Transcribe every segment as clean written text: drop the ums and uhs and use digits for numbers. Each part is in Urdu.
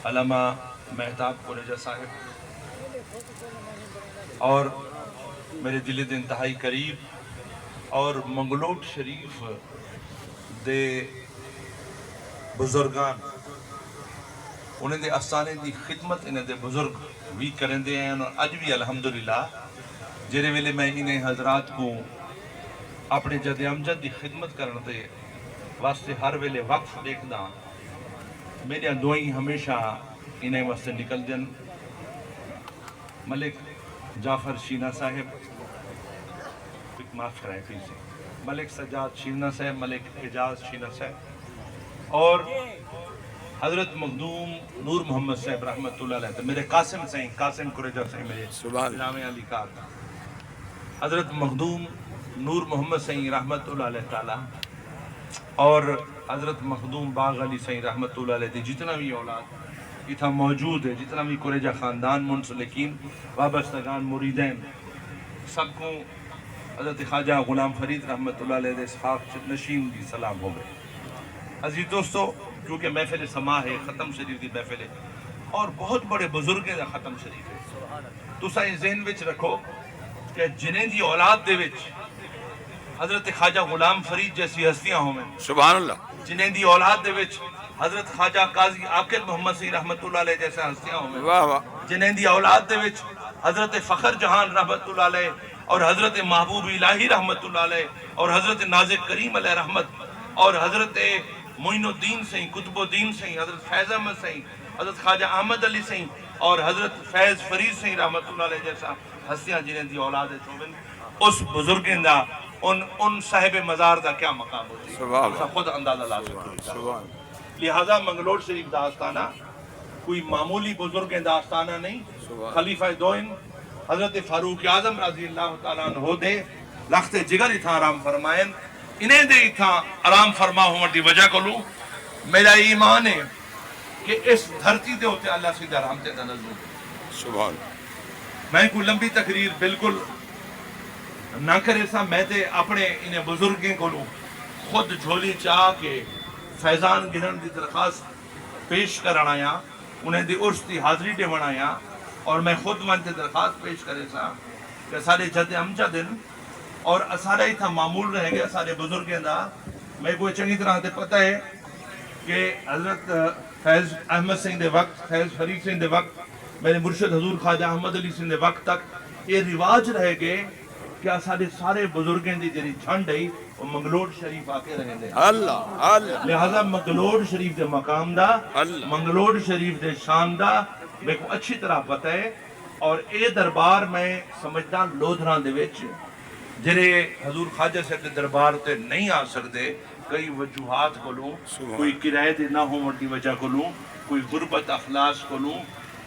علامہ مہتاب قریجہ صاحب اور میرے دل دے انتہائی قریب اور منگلوٹ شریف دے بزرگان انہیں دے آستانے دی خدمت انہیں دے بزرگ بھی کریں دے ہیں اور اج بھی الحمدللہ جیرے ویلے میں انہیں حضرات کو اپنے جد امجد دی خدمت کرنے دے واسطے ہر ویلے وقف دیکھ دا میرے دعائیں ہمیشہ انہیں واسطے نکل دیں ملک جعفر شینہ صاحب معاف کرائیں پھر سے ملک سجاد شینہ صاحب ملک اعجاز شینہ صاحب اور حضرت مخدوم نور محمد صاحب رحمت اللہ علیہ میرے قاسم قریجہ صاحب میرے نام علی کار حضرت مخدوم نور محمد صاحب رحمت اللہ علیہ تعالی اور حضرت مخدوم باغ علی صاحب رحمت اللہ علیہ دی جتنا بھی اولاد اتھا موجود ہے جتنا بھی قریجہ خاندان منسلکین وابستگان مریدین سب کو حضرت خواجہ غلام فرید رحمت اللہ علیہ دے اسحاق نشین دی سلام ہو گئے عزیز دوستو کیونکہ محفل سما ہے ختم شریف دی محفل ہے اور بہت بڑے بزرگیں دا ختم شریف ہے تو سائیں ذہن وچ رکھو کہ جنہیں دی اولاد دے وچ حضرت خواجہ غلام فرید جیسی ہستیاں ہوں میں سبحان اللہ جنہیں دی اولاد دے وچ حضرت خواجہ قاضی عاقل محمد سی رحمت اللہ علیہ جیسے ہستیاں ہوں میں واہ واہ جنہیں دی اولاد دے وچ حضرت فخر جہان رحمت اللہ علیہ اور حضرت محبوب الہی رحمت اللہ علیہ اور حضرت نازک کریم علیہ رحمت اور حضرت معین الدین سہیں قطب الدین سہیں حضرت فیض احمد سہیں حضرت خواجہ احمد علی سہیں اور حضرت فیض فرید سہیں رحمت اللہ علیہ جیسا ہستیاں جنہیں دی اولاد چوبن اس بزرگیں دا ان صاحب مزار دا کیا مقام ہوتی ہے خود اندازہ لا سکتے لہذا منگلور شریف دا آستانہ کوئی معمولی بزرگیں دا آستانہ نہیں خلیفہ دوئم حضرت فاروق اعظم رضی اللہ تعالیٰ عنہ دے لخت جگر اتھا آرام فرمائن انہیں دے اتھا آرام فرما ہوں دی وجہ کو لوں میرا ایمان ہے کہ اس دھرتی دے ہوتے اللہ سے درام تے تنزل سبحان میں کوئی لمبی تقریر بالکل نہ کرے سا میں تے اپنے انہیں بزرگیں کو لوں خود جھولی چاہ کے فیضان گرن دی درخواست پیش کرنا یا انہیں دی عرص دی حاضری دے بنایا اور میں خود منتے درخواست پیش کرے سا کہ سارے جد امجا دن اور سارے ہی تھا معمول رہ گیا سارے بزرگیں دا میں کوئی چنگی طرح تے پتہ ہے کہ حضرت فیض احمد سنگھ دے وقت فیض فرید سنگھ دے وقت میرے مرشد حضور خواجہ احمد علی سنگھ دے وقت تک یہ رواج رہ گئے کیا سارے بزرگیں دی جری جھنڈ ہے وہ منگلور شریف آکے رہے دے اللہ اللہ لہذا منگلور شریف دے مقام دا منگلور شریف دے شان دا میں کو اچھی طرح پتہ ہے اور اے دربار میں سمجھدا لودھراں دے وچ جنہیں حضور خواجہ صاحب دے دربار تے نہیں آ سکتے کئی وجوہات کو لوں کوئی کرائے دے نہ ہون دی وجہ کو لوں کوئی غربت اخلاص کو لوں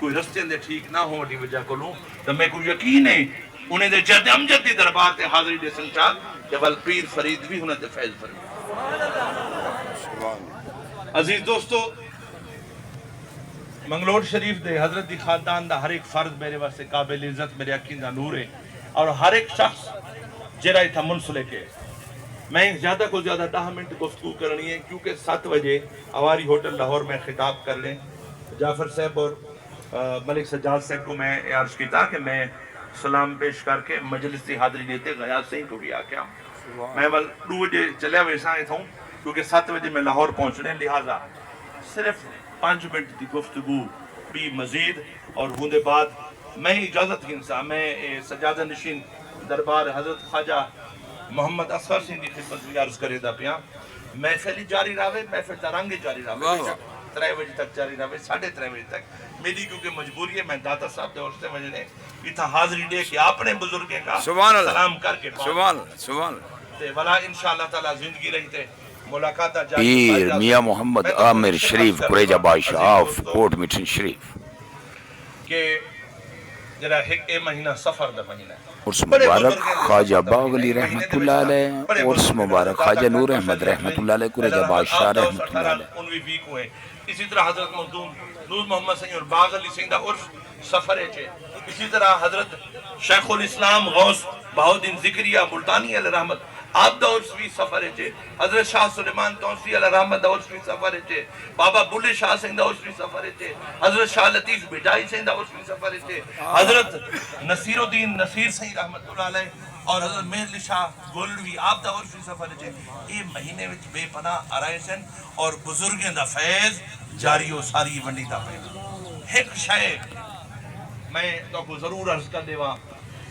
کوئی رستے دے ٹھیک نہ ہون دی وجہ کو لوں تو میں کو یقین ہے انہیں دے جد امجد دی دربار تے حاضری دے سنچال جبل پیر فرید بھی انہیں دے فیض فرید عزیز دوستو منگلور شریف دے حضرت دی خاندان دا ہر ایک فرد میرے واسطے قابل عزت میرے یقین دا نور ہے اور ہر ایک شخص جرائے تھا منسلک ہے میں زیادہ کو زیادہ 10 منٹ گفتگو کرنی ہے کیونکہ 7 بجے اواری ہوٹل لاہور میں خطاب کر لیں جعفر صاحب اور ملک سجاد صاحب کو میں عرض کیتا کہ میں سلام پیش کر کے مجلس کی حاضری دیتے غیاث سے ہی کو بھی آکیا میں 2 بجے چلے ویسا ہی تھا ہوں کیونکہ 7 بجے میں لاہور پہنچنے لہٰذا صرف 5 منٹ دی گفتگو بھی مزید اور ہونے بعد میں اجازت کی انسان میں سجادہ نشین دربار حضرت خواجہ محمد اصغر سنگھ کی خدمت بھی عرض کرے دا پیا محفلی جاری راوے محفل ترانگے جاری راوے 3 بجے تک جاری راوے 3:30 بجے تک میری کیونکہ مجبوری ہے میں داتا صاحب دے اور سے بجے نے اتھا حاضری دے کہ اپنے بزرگیں کا سلام کر کے سبحان اللہ تے ولا انشاءاللہ تعالی زندگی رہتے ملاقات پیر میاں محمد عامر شریف قریجہ بادشاہ آف کوٹ میٹن شریف کہ جرا اے مہینہ سفر دا مہینہ عرس مبارک خواجہ باغ علی رحمت اللہ علیہ عرس مبارک خواجہ نور احمد رحمت اللہ علیہ قریجہ بادشاہ رحمت اللہ علیہ اسی طرح حضرت مخدوم نور محمد سنگھ اور باغ علی سنگھ دا عرف سفر ہے اسی طرح حضرت شیخ الاسلام غوث بہاؤدین ذکریہ ملتانی علیہ رحمت آپ دا عرصوی سفر ہے حضرت شاہ سلیمان توسی علیہ رحمت دا عرصوی سفر ہے بابا بلے شاہ سنگھ دا عرصوی سفر ہے حضرت شاہ لطیف بجائی سنگھ دا عرصوی سفر ہے حضرت نصیر الدین نصیر سنگھ رحمت اللہ علیہ اور حضرت مہر علی شاہ گولڈوی آپ دا عرصوی سفر ہے یہ مہینے وچ بے پناہ آرائے سن اور بزرگیں دا فیض جاری و ساری ونڈی دا فیض ایک شے میں تو کو ضرور عرض کر دیواں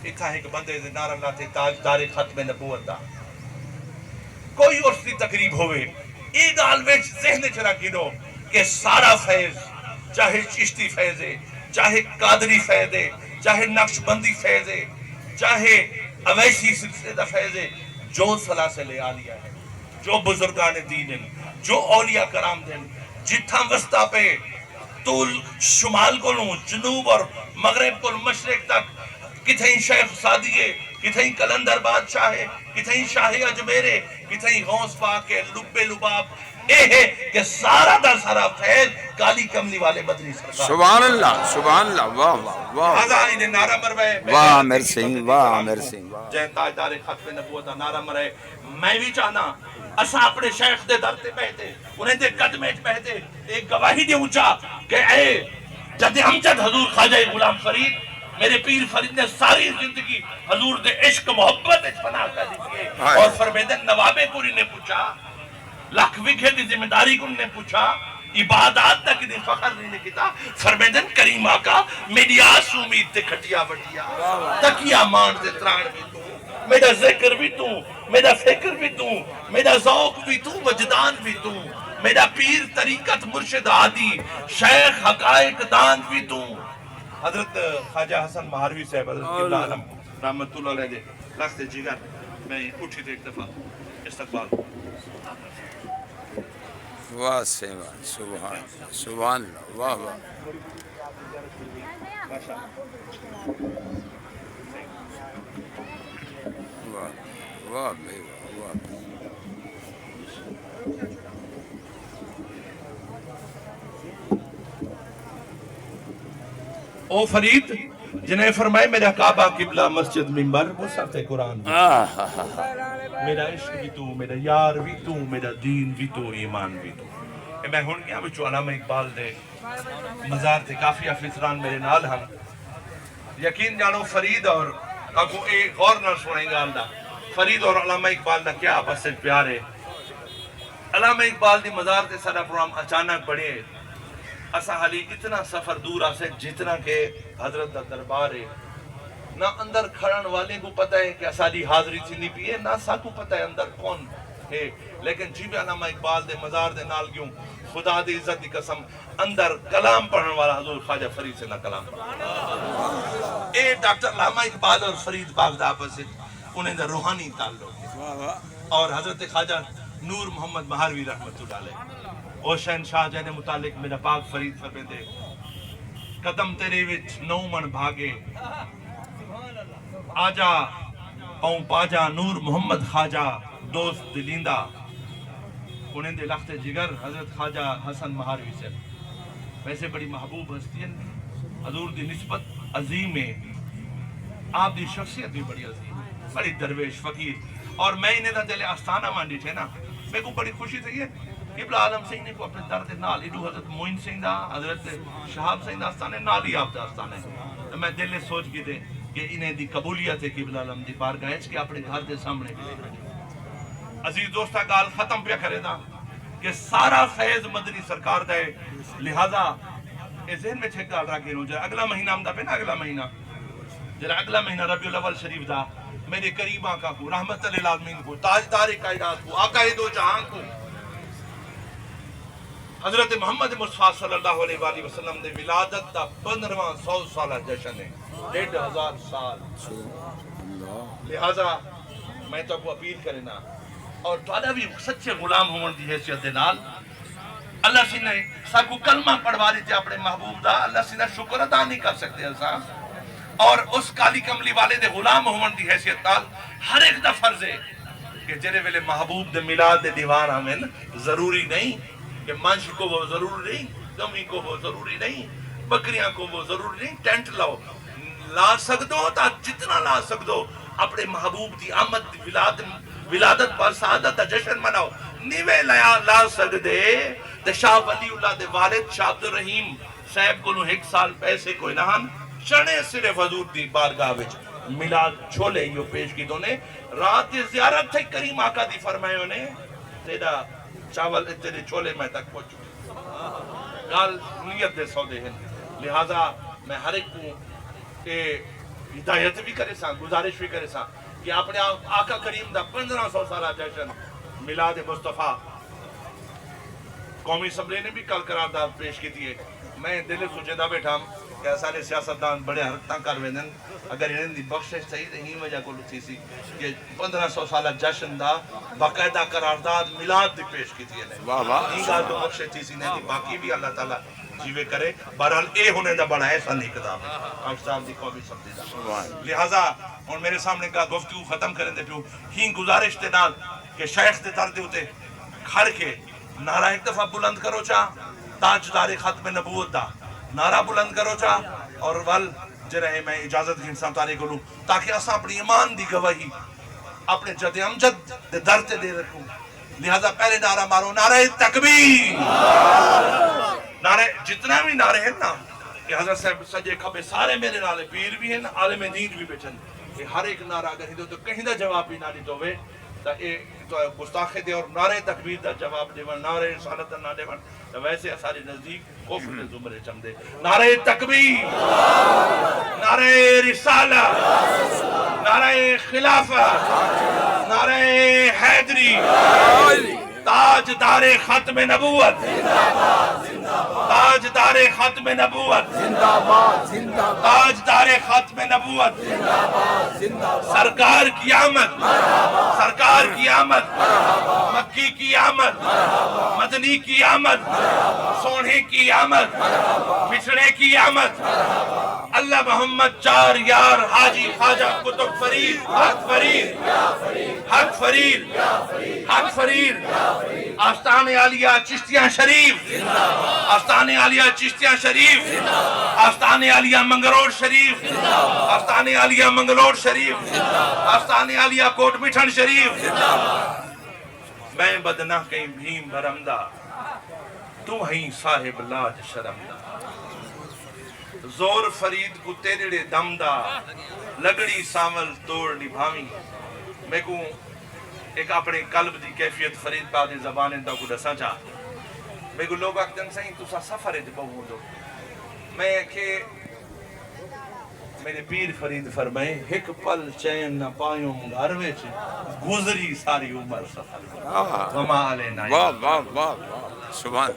اتھا ایک بندے دے نعرہ لاتے تاجدار ختم نبوت دا کوئی عرصی تقریب ہوئے ای گال وچ ذہن چ رکھی دو کہ سارا فیض چاہے چشتی فیض ہے چاہے قادری فیض ہے چاہے نقش بندی فیض ہے چاہے اویسی سلسلے دا فیض ہے جو سلاسل عالیہ ہے جو بزرگان دین ہیں جو اولیاء کرام دیں جتھاں وسطہ پہ طول شمال کو لوں جنوب اور مغرب کو مشرق تک کتھیں شیخ سادیے کتھیں کلندر بادشاہ ہے کتھیں شاہ اجمیرے کتھیں غوث پاک ہے لب لباب اے ہے کہ سارا دا سارا فیض کالی کملی والے بدری سرکار سبحان اللہ واہ واہ واہ آزا انہیں نعرہ مروے واہ عامر سنگھ واہ عامر سنگھ جے تاجدار ختم نبوت دا نعرہ مرے میں بھی چاہنا اسا اپنے شیخ دے در تے بہتے انہیں دے قدمے چ بہتے ایک گواہی دے اونچا کہ اے جد امجد حضور خواجہ غلام فرید میرے پیر فرید نے ساری زندگی حضور دے عشق محبت اچ پناہ کر دیئے اور فرمیدن نوابے پوری نے پوچھا لکھ وکھے دی ذمہ داری کو نے پوچھا عبادات تک دی فخر نہیں کیتا فرمیدن کریم آقا میری آس امید تے کھٹیا بٹیا تکیا مان تے تران بھی تو میرا ذکر بھی تو میرا فکر بھی تو میرا ذوق بھی تو وجدان بھی تو میرا پیر طریقت مرشد عادی شیخ حقائق دان بھی تو حضرت خواجہ حسن مہاروی صاحب حضرت قبلہ عالم رحمت اللہ علیہ دے لخت جگر میں اٹھی تھے ایک دفعہ استقبال واہ سبحان اللہ واہ واہ واہ بھائی واہ او فرید جنہیں فرمائے میرا کعبہ قبلہ مسجد منبر وہ ساتھ قرآن بھی میرا عشق بھی تو میرا یار بھی تو میرا دین بھی تو ایمان بھی تو میں ہون گیا بچو علامہ اقبال دے مزار تے کافی افسران میرے نال ہم یقین جانو فرید اور کاکو ایک غور نہ سنیں گا اللہ فرید اور علامہ اقبال نہ کیا آپس سے پیار ہے علامہ اقبال دی مزار تے سارا پروگرام اچانک بڑھے اسا حالی اتنا سفر دور آسے جتنا کہ حضرت دا دربار ہے نہ اندر کھڑن والے کو پتہ ہے کہ اسالی حاضری تھی نہیں پیئے نہ سا کو پتہ ہے اندر کون ہے لیکن جی بھی علامہ اقبال دے مزار دے نال کیوں خدا دے عزت دی قسم اندر کلام پڑھن والا حضور خواجہ فرید سے نہ کلام پڑھن اے ڈاکٹر علامہ اقبال اور فرید باغ دا آپس سے انہیں دا روحانی تعلق ہے اور حضرت خواجہ نور محمد مہاروی رحمت اللہ علیہ او شہنشاہ جہنے متعلق میرا پاک فرید فرمیندے قدم تیرے وچ نو من بھاگے آجا پاؤں پاجا نور محمد خواجہ دوست دلیندہ انہیں دے لخت جگر حضرت خواجہ حسن مہاروی سے ویسے بڑی محبوب ہستی ہیں حضور دی نسبت عظیم ہے آپ دی شخصیت بھی بڑی عظیم ہے بڑی درویش فقیر اور میں انہیں دا دل آستانہ مانڈی تھے نا میں کو بڑی خوشی تھی ہے قبلہ عالم سنگھ نے کو اپنے درد نال ایڈو حضرت موین سنگھ دا حضرت شہاب سنگھ دا آستانے نال ہی آپ دا آستانے میں دل نے سوچ کی دے کہ انہیں دی قبولیت ہے قبلہ عالم دی بارگاہ ہے کہ اپنے گھر دے سامنے عزیز دوستہ گال ختم پہ کرے دا کہ سارا فیض مدنی سرکار دے لہذا اس ذہن میں چھک گال راکے رو جائے اگلا مہینہ ہم دا پہ نا اگلا مہینہ جرا اگلا مہینہ ربیع الاول شریف دا میرے قریب آقا کو رحمت للعالمین کو تاجدار کائنات کو آقا دو جہاں کو حضرت محمد مصطفیٰ صلی اللہ علیہ وآلہ وسلم دے ولادت دا 15واں 100 سالہ جشن ہے 1500 سال لہذا میں تو کو اپیل کرنا اور تو بھی سچے غلام ہون دی حیثیت دے نال اللہ سے نے ساکو کلمہ پڑھوا دیتے اپنے محبوب دا اللہ سے نے شکر ادا نہیں کر سکتے انسان اور اس کالی کملی والے دے غلام ہون دی حیثیت نال ہر ایک دا فرض ہے کہ جنہیں ویلے محبوب دے میلاد دے دیوان ہمیں ضروری نہیں کہ منش کو وہ ضروری نہیں گمی کو وہ ضروری نہیں بکریاں کو وہ ضروری نہیں ٹینٹ لاؤ لا سکدو تا جتنا لا سکدو اپنے محبوب دی آمد دی ولاد ولادت پر سعادت دا جشن مناؤ نیوے لا سکدے تے شاہ ولی اللہ دے والد شاہ عبد الرحیم صاحب کو 1 سال پیسے کوئی نہان چنے صرف حضور دی بارگاہ وچ میلاد چھولے یو پیش کی دونے رات دی زیارت تھی کریم آقا دی فرمائیوں نے تیرا چاول تیرے چھولے میں تک پہنچو گال نیت دے سودے ہیں لہذا میں ہر ایک کو کہ ہدایت بھی کرے ساں گزارش بھی کرے ساں کہ اپنے آقا کریم دا 1500 سالہ جشن میلاد مصطفیٰ قومی اسمبلی نے بھی کل قرارداد پیش کی تھی میں دل سوچے دا بیٹھا ہم کہ سارے سیاستدان بڑے حرکتاں کر ویندن اگر انہیں دی بخشش صحیح تے ہی وجہ کو لتی سی کہ 1500 سالہ جشن دا باقاعدہ قرارداد میلاد دی پیش کی تھی واہ واہ ہی گال تو بخشش تھی سی نہیں باقی بھی اللہ تعالیٰ جیوے کرے بہرحال اے ہونے دا بڑا ایسا نہیں کتاب ہے آپ صاحب دی قومی اسمبلی دا لہٰذا اور میرے سامنے کا گفتگو ختم کریں دے پیو ہی گزارش تے نال کہ شیخ تے تر دے ہوتے کھڑ کے نعرہ ایک دفعہ بلند کرو چاہ تاجدار ختم نبوت دا نعرہ بلند کرو چاہ اور ول جرہے میں اجازت کی انسان تاریخ لوں تاکہ اسا اپنی ایمان دی گواہی اپنے جد امجد دے در تے دے رکھوں لہذا پہلے نعرہ مارو نعرہ تکبیر نعرہ جتنا بھی نعرے ہیں نا کہ حضرت صاحب سجے کھبے سارے میرے نعرے پیر بھی ہیں عالم دین بھی بیچن کہ ہر ایک نعرہ اگر ہی تو کہیں دا جواب بھی نہ دی تو گستاخے دے اور نعرے تکبیر دا جواب دے نعرے رسالت نہ دے تو ویسے سارے نزدیک کفر دے زمرے چم دے نعرے تکبیر نعرے رسالت نعرے خلافت نعرے حیدری تاجدار ختم نبوت تاجدار ختم نبوت تاجدار ختم نبوت سرکار کی آمد سرکار کی آمد مکی کی آمد مدنی کی آمد سونے کی آمد بچھڑے کی آمد اللہ محمد چار یار حاجی خواجہ قطب فرید حق فرید حق فرید حق فرید آستان عالیہ چشتیاں شریف آستان عالیہ چشتیاں شریف آستان عالیہ منگلور شریف آستان عالیہ منگلور شریف آستان عالیہ کوٹ مٹھن شریف میں بدنہ کہیں بھیم برمدہ تو ہی صاحب لاج شرمدہ زور فرید کو تیرے دم دا لگڑی سامل توڑ نبھاویں میں کو ایک اپنے قلب دی کیفیت فرید پاک دی زبان انتا کو دسا چاہ میں کو لوگ اکتن سہیں تو سا سفر دے بہو دو میں کہ میرے پیر فرید فرمائے ایک پل چین نہ پایوں گھروے چھے گزری ساری عمر سفر وما علینا واہ واہ واہ سبحان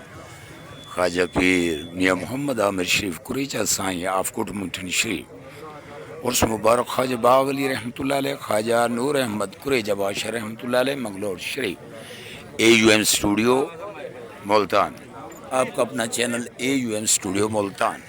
خواجہ پیر میاں محمد عامر شریف کریچہ سائیں آفکوٹ مٹھن شریف عرس مبارک خواجہ باغ علی رحمۃ اللہ علیہ خواجہ نور احمد کریجہ بادشاہ رحمۃ اللہ علیہ منگلور شریف AUM اسٹوڈیو ملتان آپ کا اپنا چینل AUM اسٹوڈیو ملتان